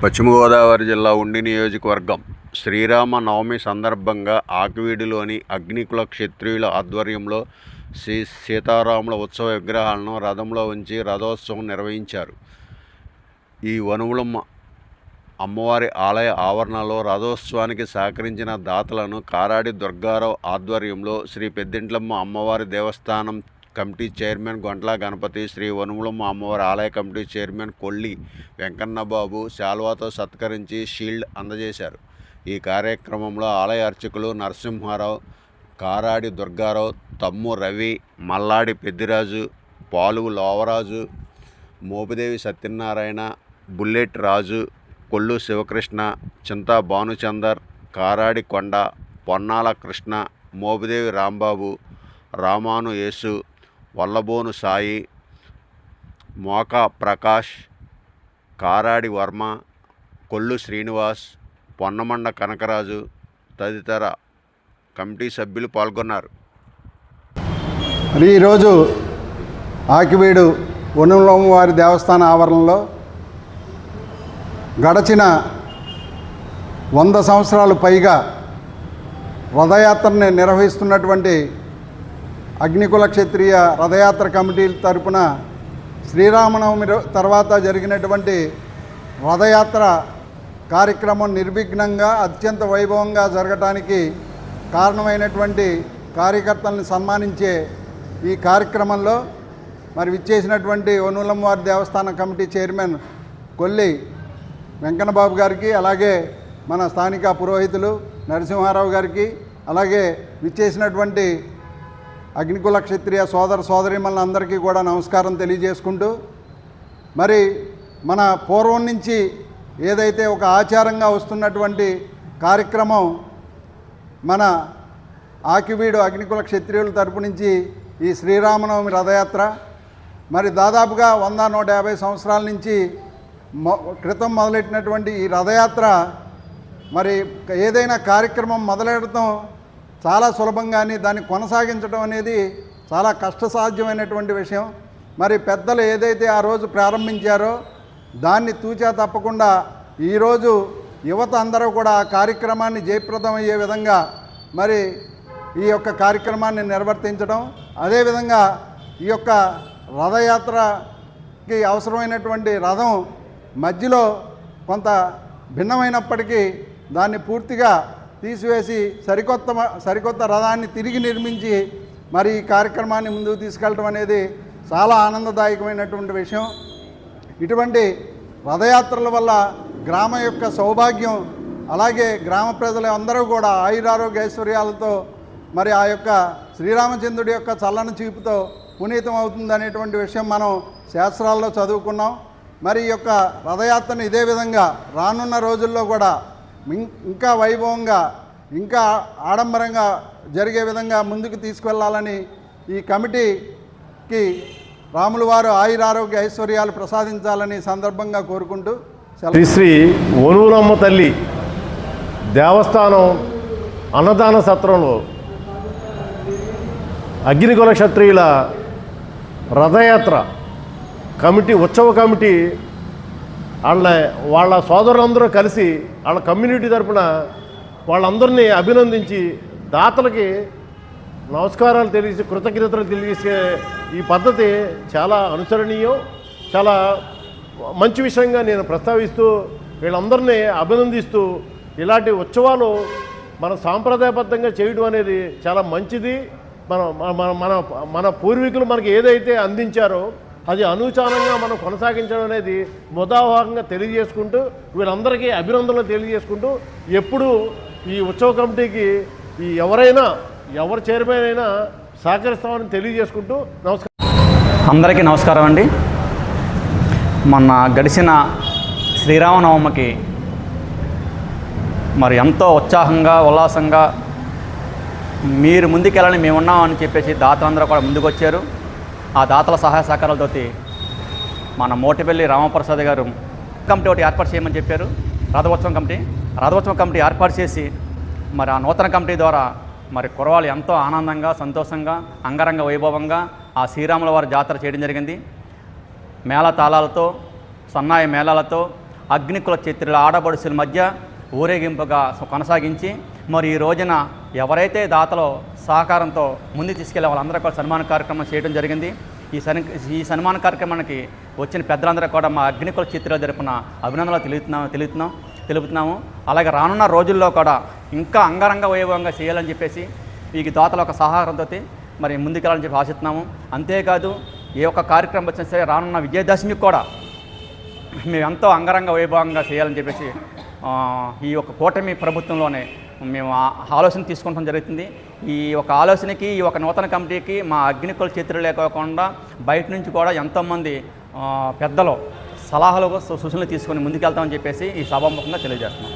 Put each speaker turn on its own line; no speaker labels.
పశ్చిమ గోదావరి జిల్లా ఉండి నియోజకవర్గం శ్రీరామ నవమి సందర్భంగా ఆకివీడులోని అగ్నికుల క్షత్రియుల ఆధ్వర్యంలో శ్రీ సీతారాముల ఉత్సవ విగ్రహాలను రథంలో ఉంచి రథోత్సవం నిర్వహించారు. ఈ వనువులమ్మ అమ్మవారి ఆలయ ఆవరణలో రథోత్సవానికి సహకరించిన దాతలను కారాడి దుర్గారావు ఆధ్వర్యంలో శ్రీ పెద్దింట్లమ్మ అమ్మవారి దేవస్థానం కమిటీ చైర్మన్ గొంట్ల గణపతి, శ్రీ వనువులమ్మ అమ్మవారి ఆలయ కమిటీ చైర్మన్ కొల్లి వెంకన్నబాబు శాల్వాతో సత్కరించి షీల్డ్ అందజేశారు. ఈ కార్యక్రమంలో ఆలయ అర్చకులు నరసింహారావు, కారాడి దుర్గారావు, తమ్ము రవి, మల్లాడి పెద్దిరాజు, పాలుగు లోవరాజు, మోపిదేవి సత్యనారాయణ, బుల్లెట్ రాజు, కొల్లు శివకృష్ణ, చింతా భానుచందర్, కారాడి కొండ, పొన్నాల కృష్ణ, మోపిదేవి రాంబాబు, రామాను యేసు, వల్లబోను సాయి, మోకా ప్రకాష్, కారాడి వర్మ, కొల్లు శ్రీనివాస్, పొన్నమండ కనకరాజు తదితర కమిటీ సభ్యులు పాల్గొన్నారు.
ఈరోజు ఆకివీడు వనువులమ్మ వారి దేవస్థాన ఆవరణలో గడచిన 100 సంవత్సరాలు పైగా రథయాత్రని నిర్వహిస్తున్నటువంటి అగ్నికుల క్షత్రియ రథయాత్ర కమిటీ తరపున శ్రీరామనవమి తర్వాత జరిగినటువంటి రథయాత్ర కార్యక్రమం నిర్విఘ్నంగా అత్యంత వైభవంగా జరగటానికి కారణమైనటువంటి కార్యకర్తలను సన్మానించే ఈ కార్యక్రమంలో మరి విచ్చేసినటువంటి వనువులమ్మ వారి దేవస్థాన కమిటీ చైర్మన్ కొల్లి వెంకన్నబాబు గారికి, అలాగే మన స్థానిక పురోహితులు నరసింహారావు గారికి, అలాగే విచ్చేసినటువంటి అగ్నికుల క్షత్రియ సోదర సోదరీమణులందరికీ కూడా నమస్కారం తెలియజేసుకుంటూ, మరి మన పూర్వం నుంచి ఏదైతే ఒక ఆచారంగా వస్తున్నటువంటి కార్యక్రమం మన ఆకివీడు అగ్నికుల క్షత్రియుల తరపు నుంచి ఈ శ్రీరామనవమి రథయాత్ర మరి దాదాపుగా 100-150 సంవత్సరాల నుంచి క్రితం మొదలెట్టినటువంటి ఈ రథయాత్ర మరి ఏదైనా కార్యక్రమం మొదలెడటం చాలా సులభంగాని దాన్ని కొనసాగించడం అనేది చాలా కష్టసాధ్యమైనటువంటి విషయం. మరి పెద్దలు ఏదైతే ఆ రోజు ప్రారంభించారో దాన్ని తూచా తప్పకుండా ఈరోజు యువత అందరూ కూడా ఆ కార్యక్రమాన్ని జయప్రదం అయ్యే విధంగా మరి ఈ యొక్క కార్యక్రమాన్ని నిర్వర్తించడం, అదేవిధంగా ఈ యొక్క రథయాత్రకి అవసరమైనటువంటి రథం మధ్యలో కొంత భిన్నమైనప్పటికీ దాన్ని పూర్తిగా తీసివేసి సరికొత్త రథాన్ని తిరిగి నిర్మించి మరి ఈ కార్యక్రమాన్ని ముందుకు తీసుకెళ్ళడం అనేది చాలా ఆనందదాయకమైనటువంటి విషయం. ఇటువంటి రథయాత్రల వల్ల గ్రామ యొక్క సౌభాగ్యం, అలాగే గ్రామ ప్రజలు అందరూ కూడా ఆయురారోగ్య ఐశ్వర్యాలతో మరి ఆ యొక్క శ్రీరామచంద్రుడి యొక్క చల్లని చూపుతో పునీతం అవుతుందనేటువంటి విషయం మనం శాస్త్రాల్లో చదువుకున్నాం. మరి ఈ యొక్క రథయాత్రను ఇదే విధంగా రానున్న రోజుల్లో కూడా ఇంకా వైభవంగా, ఇంకా ఆడంబరంగా జరిగే విధంగా ముందుకు తీసుకెళ్లాలని ఈ కమిటీకి రాముల వారు ఆయురారోగ్య ఐశ్వర్యాలు ప్రసాదించాలని సందర్భంగా కోరుకుంటూ
శ్రీ వనువులమ్మ తల్లి దేవస్థానం అన్నదాన సత్రంలో అగ్నికుల క్షత్రియుల రథయాత్ర కమిటీ ఉత్సవ కమిటీ వాళ్ళ సోదరులందరూ కలిసి వాళ్ళ కమ్యూనిటీ తరపున వాళ్ళందరినీ అభినందించి దాతలకి నమస్కారాలు తెలియజేసి కృతజ్ఞతలు తెలియజేసే ఈ పద్ధతి చాలా అనుసరణీయం, చాలా మంచి విషయంగా నేను ప్రస్తావిస్తూ వీళ్ళందరినీ అభినందిస్తూ ఇలాంటి ఉత్సవాలు మన సాంప్రదాయబద్ధంగా చేయడం అనేది చాలా మంచిది. మన మన మన మన పూర్వీకులు మనకి ఏదైతే అందించారో అది అనూచానంగా మనం కొనసాగించడం అనేది ముదావహంగా తెలియజేసుకుంటూ వీళ్ళందరికీ అభినందనలు తెలియజేసుకుంటూ ఎప్పుడు ఈ ఉత్సవ కమిటీకి ఎవరు చైర్మన్ అయినా సహకరిస్తామని తెలియజేసుకుంటూ నమస్కారం.
అందరికీ నమస్కారం అండి. మొన్న గడిచిన శ్రీరామనవమికి మరి ఎంతో ఉత్సాహంగా ఉల్లాసంగా మీరు ముందుకెళ్ళని మేమున్నామని చెప్పేసి దాతలందరూ కూడా ముందుకు వచ్చారు. ఆ దాతల సహాయ సహకారాలతోటి మన మోటిపల్లి రామప్రసాద్ గారు కమిటీ ఒకటి ఏర్పాటు చేయమని చెప్పారు. రథోత్సవం కమిటీ ఏర్పాటు చేసి మరి ఆ నూతన కమిటీ ద్వారా మరి కురవాళ్ళు ఎంతో ఆనందంగా, సంతోషంగా, అంగరంగ వైభవంగా ఆ శ్రీరాముల వారి జాతర చేయడం జరిగింది. మేళ తాళాలతో, సన్నాయి మేళాలతో, అగ్నికుల క్షత్రియుల ఆడపడుచుల మధ్య ఊరేగింపుగా కొనసాగించి మరి ఈ రోజున ఎవరైతే దాతలో సహకారంతో ముందుకు తీసుకెళ్లే వాళ్ళందరూ కూడా సన్మాన కార్యక్రమం చేయడం జరిగింది. ఈ సన్మాన కార్యక్రమానికి వచ్చిన పెద్దలందరూ కూడా మా అగ్నికుల క్షత్రియుల తరపున అభినందనలు తెలుపుతున్నాము. అలాగే రానున్న రోజుల్లో కూడా ఇంకా అంగరంగ వైభవంగా చేయాలని చెప్పేసి ఈ దాతల ఒక సహకారంతో మరి ముందుకెళ్ళాలని చెప్పి ఆశిస్తున్నాము. అంతేకాదు ఏ ఒక్క కార్యక్రమం వచ్చినా సరే రానున్న విజయదశమికి కూడా మేము ఎంతో అంగరంగ వైభవంగా చేయాలని చెప్పేసి ఈ యొక్క కూటమి ప్రభుత్వంలోనే మేము ఆలోచన తీసుకుంటాం జరుగుతుంది. ఈ ఒక ఆలోచనకి ఈ ఒక నూతన కమిటీకి మా అగ్నికుల క్షత్రియులే కాకుండా బయట నుంచి కూడా ఎంతోమంది పెద్దలు సలహాలు సూచనలు తీసుకొని ముందుకెళ్తామని చెప్పేసి ఈ సభాముఖంగా తెలియజేస్తున్నాం.